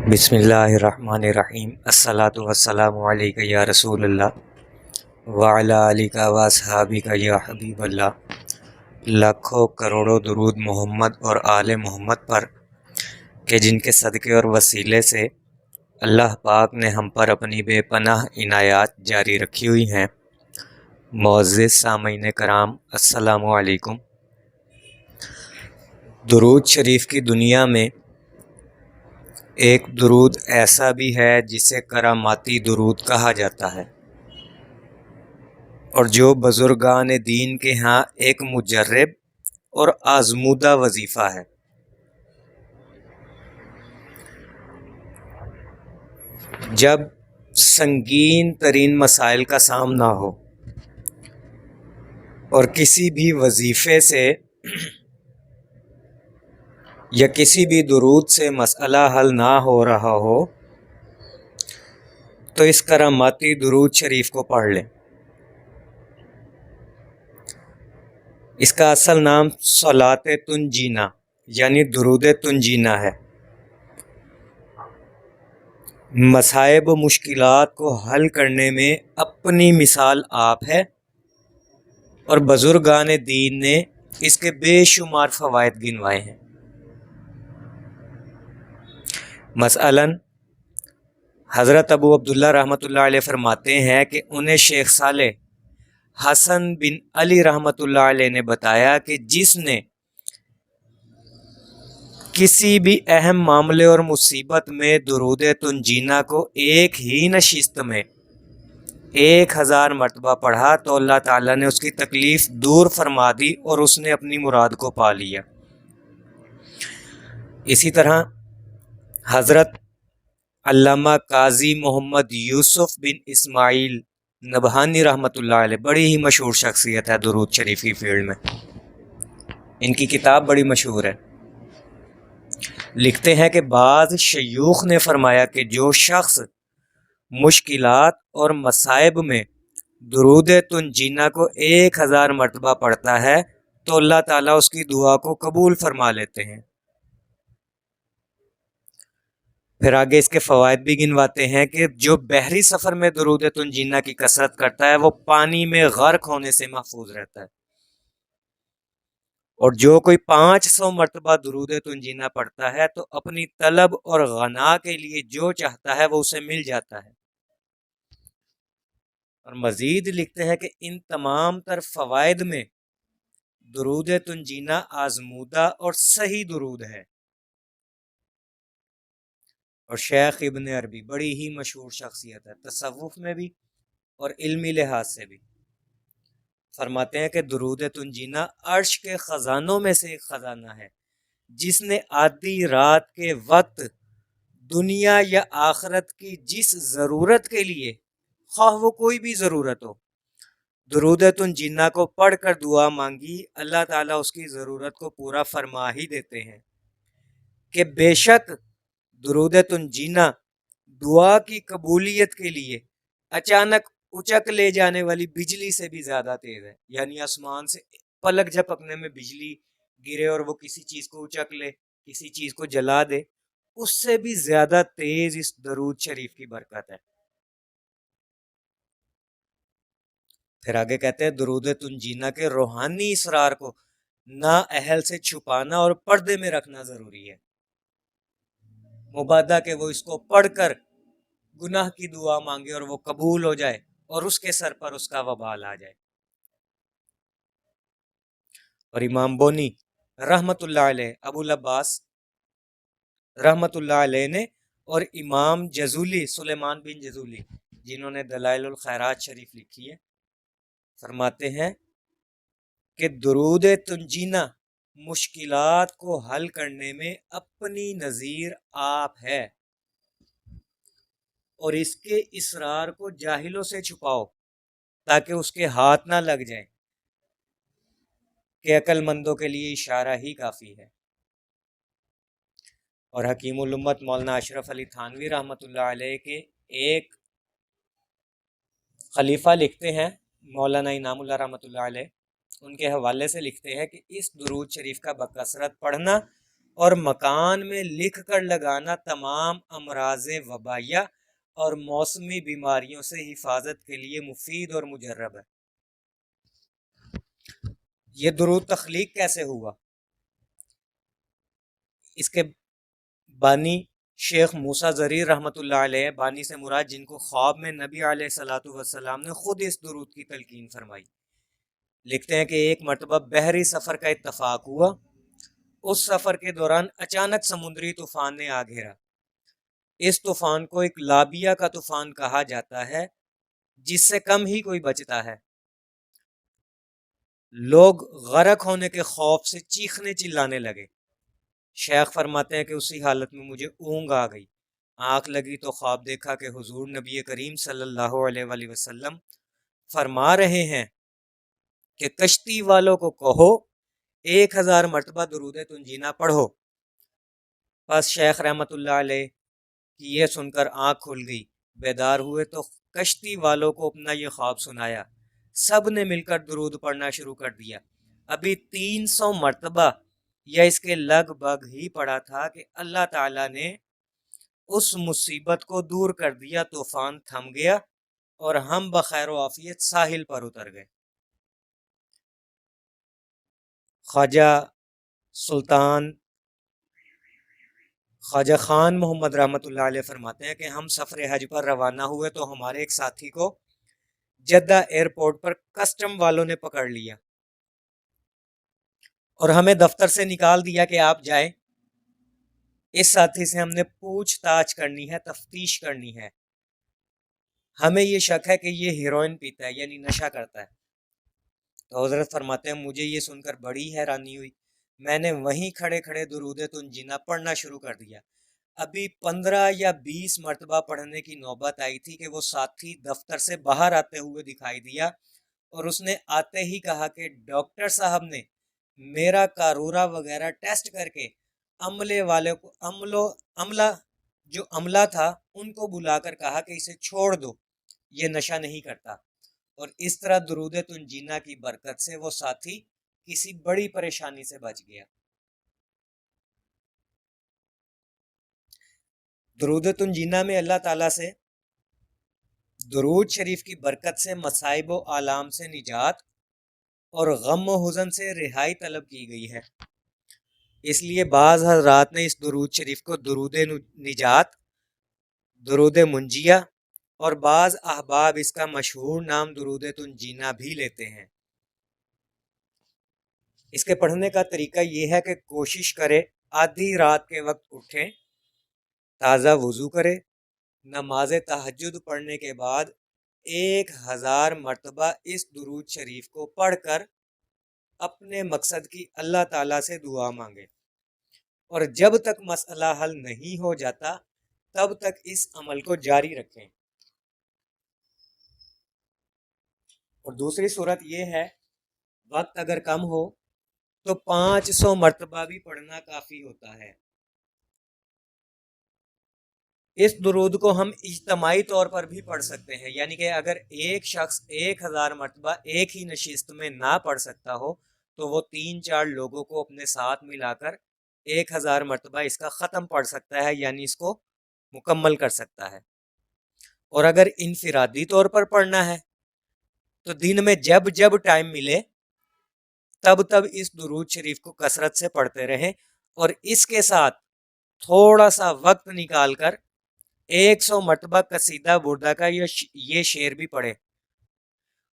بسم اللہ الرحمن الرحیم الصلاۃ والسلام علیک یا رسول اللہ وعلی آلک و اصحابک یا حبیب اللہ۔ لاکھوں کروڑوں درود محمد اور آل محمد پر کہ جن کے صدقے اور وسیلے سے اللہ پاک نے ہم پر اپنی بے پناہ عنایات جاری رکھی ہوئی ہیں۔ معزز سامعین کرام، السلام علیکم۔ درود شریف کی دنیا میں ایک درود ایسا بھی ہے جسے کراماتی درود کہا جاتا ہے، اور جو بزرگان دین کے ہاں ایک مجرب اور آزمودہ وظیفہ ہے۔ جب سنگین ترین مسائل کا سامنا ہو اور کسی بھی وظیفے سے یا کسی بھی درود سے مسئلہ حل نہ ہو رہا ہو تو اس کراماتی درود شریف کو پڑھ لیں۔ اس کا اصل نام صلاۃ تنجینا یعنی درود تنجینا ہے۔ مصائب و مشکلات کو حل کرنے میں اپنی مثال آپ ہے، اور بزرگان دین نے اس کے بے شمار فوائد گنوائے ہیں۔ مثلاً حضرت ابو عبداللہ رحمۃ اللہ علیہ فرماتے ہیں کہ انہیں شیخ صالح حسن بن علی رحمۃ اللہ علیہ نے بتایا کہ جس نے کسی بھی اہم معاملے اور مصیبت میں درود تنجینا کو ایک ہی نشست میں 1000 مرتبہ پڑھا تو اللہ تعالیٰ نے اس کی تکلیف دور فرما دی اور اس نے اپنی مراد کو پا لیا۔ اسی طرح حضرت علامہ قاضی محمد یوسف بن اسماعیل نبہانی رحمۃ اللہ علیہ بڑی ہی مشہور شخصیت ہے درود شریف کی فیلڈ میں، ان کی کتاب بڑی مشہور ہے۔ لکھتے ہیں کہ بعض شیوخ نے فرمایا کہ جو شخص مشکلات اور مصائب میں درود تنجینا کو 1000 مرتبہ پڑھتا ہے تو اللہ تعالیٰ اس کی دعا کو قبول فرما لیتے ہیں۔ پھر آگے اس کے فوائد بھی گنواتے ہیں کہ جو بحری سفر میں درود تنجینا کی کثرت کرتا ہے وہ پانی میں غرق ہونے سے محفوظ رہتا ہے، اور جو کوئی 500 مرتبہ درود تنجینا پڑھتا ہے تو اپنی طلب اور غنا کے لیے جو چاہتا ہے وہ اسے مل جاتا ہے۔ اور مزید لکھتے ہیں کہ ان تمام تر فوائد میں درود تنجینا آزمودہ اور صحیح درود ہے۔ اور شیخ ابن عربی بڑی ہی مشہور شخصیت ہے، تصوف میں بھی اور علمی لحاظ سے بھی، فرماتے ہیں کہ درود تنجینا عرش کے خزانوں میں سے ایک خزانہ ہے جس نے آدھی رات کے وقت دنیا یا آخرت کی جس ضرورت کے لیے، خواہ وہ کوئی بھی ضرورت ہو، درود تنجینا کو پڑھ کر دعا مانگی، اللہ تعالیٰ اس کی ضرورت کو پورا فرما ہی دیتے ہیں۔ کہ بے شک درود تنجینا دعا کی قبولیت کے لیے اچانک اچک لے جانے والی بجلی سے بھی زیادہ تیز ہے، یعنی آسمان سے پلک جھپکنے میں بجلی گرے اور وہ کسی چیز کو اچک لے، کسی چیز کو جلا دے، اس سے بھی زیادہ تیز اس درود شریف کی برکت ہے۔ پھر آگے کہتے ہیں درود تنجینا کے روحانی اسرار کو نااہل سے چھپانا اور پردے میں رکھنا ضروری ہے، مبادہ کہ وہ اس کو پڑھ کر گناہ کی دعا مانگے اور وہ قبول ہو جائے اور اس کے سر پر اس کا وبال آ جائے۔ اور امام بونی رحمت اللہ علیہ، ابو العباس رحمت اللہ علیہ نے، اور امام جزولی سلیمان بن جزولی جنہوں نے دلائل الخیرات شریف لکھی ہے، فرماتے ہیں کہ درود تنجینا مشکلات کو حل کرنے میں اپنی نظیر آپ ہے، اور اس کے اسرار کو جاہلوں سے چھپاؤ تاکہ اس کے ہاتھ نہ لگ جائیں، کہ عقل مندوں کے لیے اشارہ ہی کافی ہے۔ اور حکیم الامت مولانا اشرف علی تھانوی رحمۃ اللہ علیہ کے ایک خلیفہ لکھتے ہیں، مولانا انعام اللہ رحمۃ اللہ علیہ، ان کے حوالے سے لکھتے ہیں کہ اس درود شریف کا بکثرت پڑھنا اور مکان میں لکھ کر لگانا تمام امراض وبائیہ اور موسمی بیماریوں سے حفاظت کے لیے مفید اور مجرب ہے۔ یہ درود تخلیق کیسے ہوا؟ اس کے بانی شیخ موسیٰ ضریر رحمۃ اللہ علیہ، بانی سے مراد جن کو خواب میں نبی علیہ الصلوۃ والسلام نے خود اس درود کی تلقین فرمائی، لکھتے ہیں کہ ایک مرتبہ بحری سفر کا اتفاق ہوا۔ اس سفر کے دوران اچانک سمندری طوفان نے آ گھیرا۔ اس طوفان کو ایک لابیہ کا طوفان کہا جاتا ہے، جس سے کم ہی کوئی بچتا ہے۔ لوگ غرق ہونے کے خوف سے چیخنے چلانے لگے۔ شیخ فرماتے ہیں کہ اسی حالت میں مجھے اونگ آ گئی، آنکھ لگی تو خواب دیکھا کہ حضور نبی کریم صلی اللہ علیہ وآلہ وسلم فرما رہے ہیں کہ کشتی والوں کو کہو 1000 مرتبہ درود تنجینہ پڑھو۔ پس شیخ رحمت اللہ علیہ کی یہ سن کر آنکھ کھل گئی، بیدار ہوئے تو کشتی والوں کو اپنا یہ خواب سنایا۔ سب نے مل کر درود پڑھنا شروع کر دیا۔ ابھی 300 مرتبہ یا اس کے لگ بھگ ہی پڑا تھا کہ اللہ تعالیٰ نے اس مصیبت کو دور کر دیا، طوفان تھم گیا اور ہم بخیر و عافیت ساحل پر اتر گئے۔ خواجہ خان محمد رحمۃ اللہ علیہ فرماتے ہیں کہ ہم سفر حج پر روانہ ہوئے تو ہمارے ایک ساتھی کو جدہ ایئرپورٹ پر کسٹم والوں نے پکڑ لیا اور ہمیں دفتر سے نکال دیا کہ آپ جائیں۔ اس ساتھی سے ہم نے پوچھ تاچھ کرنی ہے، تفتیش کرنی ہے، ہمیں یہ شک ہے کہ یہ ہیروئن پیتا ہے، یعنی نشہ کرتا ہے۔ تو حضرت فرماتے ہیں مجھے یہ سن کر بڑی حیرانی ہوئی، میں نے وہیں کھڑے کھڑے درود تنجینہ پڑھنا شروع کر دیا۔ ابھی 15 یا 20 مرتبہ پڑھنے کی نوبت آئی تھی کہ وہ ساتھی دفتر سے باہر آتے ہوئے دکھائی دیا اور اس نے آتے ہی کہا کہ ڈاکٹر صاحب نے میرا کارورا وغیرہ ٹیسٹ کر کے عملے والے کو عملہ تھا ان کو بلا کر کہا کہ اسے چھوڑ دو، یہ نشہ نہیں کرتا۔ اور اس طرح درود تنجینہ کی برکت سے وہ ساتھی کسی بڑی پریشانی سے بچ گیا۔ درود تنجینہ میں اللہ تعالیٰ سے درود شریف کی برکت سے مصائب و آلام سے نجات اور غم و حزن سے رہائی طلب کی گئی ہے۔ اس لیے بعض حضرات نے اس درود شریف کو درود نجات، درود منجیہ اور بعض احباب اس کا مشہور نام درود تنجینہ بھی لیتے ہیں۔ اس کے پڑھنے کا طریقہ یہ ہے کہ کوشش کرے آدھی رات کے وقت اٹھیں، تازہ وضو کرے، نماز تہجد پڑھنے کے بعد 1000 مرتبہ اس درود شریف کو پڑھ کر اپنے مقصد کی اللہ تعالیٰ سے دعا مانگے، اور جب تک مسئلہ حل نہیں ہو جاتا تب تک اس عمل کو جاری رکھیں۔ اور دوسری صورت یہ ہے، وقت اگر کم ہو تو 500 مرتبہ بھی پڑھنا کافی ہوتا ہے۔ اس درود کو ہم اجتماعی طور پر بھی پڑھ سکتے ہیں، یعنی کہ اگر ایک شخص 1000 مرتبہ ایک ہی نشست میں نہ پڑھ سکتا ہو تو وہ 3-4 لوگوں کو اپنے ساتھ ملا کر 1000 مرتبہ اس کا ختم پڑھ سکتا ہے، یعنی اس کو مکمل کر سکتا ہے۔ اور اگر انفرادی طور پر پڑھنا ہے تو دن میں جب جب ٹائم ملے تب تب اس درود شریف کو کثرت سے پڑھتے رہیں، اور اس کے ساتھ تھوڑا سا وقت نکال کر 100 مرتبہ قصیدہ بردہ کا یہ شعر بھی پڑھے،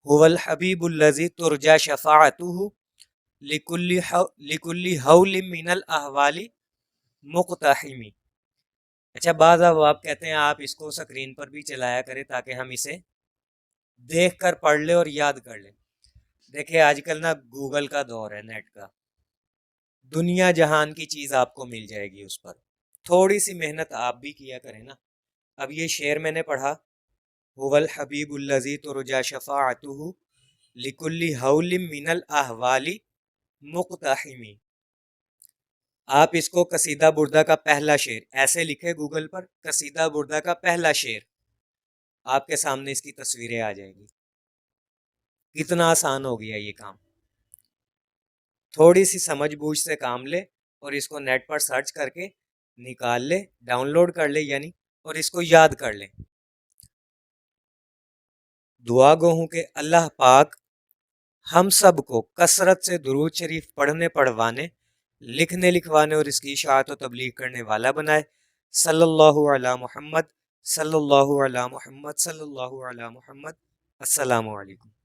هو الحبیب الذی ترجا شفاعتہ لکل حول من الاحوال مقتحمی۔ اچھا، بعض آپ کہتے ہیں آپ اس کو سکرین پر بھی چلایا کریں تاکہ ہم اسے دیکھ کر پڑھ لیں اور یاد کر لیں۔ دیکھیں آج کل نا گوگل کا دور ہے، نیٹ کا، دنیا جہان کی چیز آپ کو مل جائے گی اس پر، تھوڑی سی محنت آپ بھی کیا کریں نا۔ اب یہ شعر میں نے پڑھا، هو الحبیب الذی ترجا شفاعتہ لکل حول من الاحوال مقتحمی۔ آپ اس کو قصیدہ بردہ کا پہلا شعر ایسے لکھے گوگل پر، قصیدہ بردہ کا پہلا شعر، آپ کے سامنے اس کی تصویریں آ جائیں گی۔ کتنا آسان ہو گیا یہ کام، تھوڑی سی سمجھ بوجھ سے کام لے اور اس کو نیٹ پر سرچ کر کے نکال لے، ڈاؤن لوڈ کر لے یعنی، اور اس کو یاد کر لے۔ دعا گو ہوں کہ اللہ پاک ہم سب کو کثرت سے درود شریف پڑھنے پڑھوانے، لکھنے لکھوانے اور اس کی اشاعت و تبلیغ کرنے والا بنائے۔ صلی اللہ علی محمد، صلی اللہ علی محمد، صلی اللہ علی محمد۔ السلام علیکم۔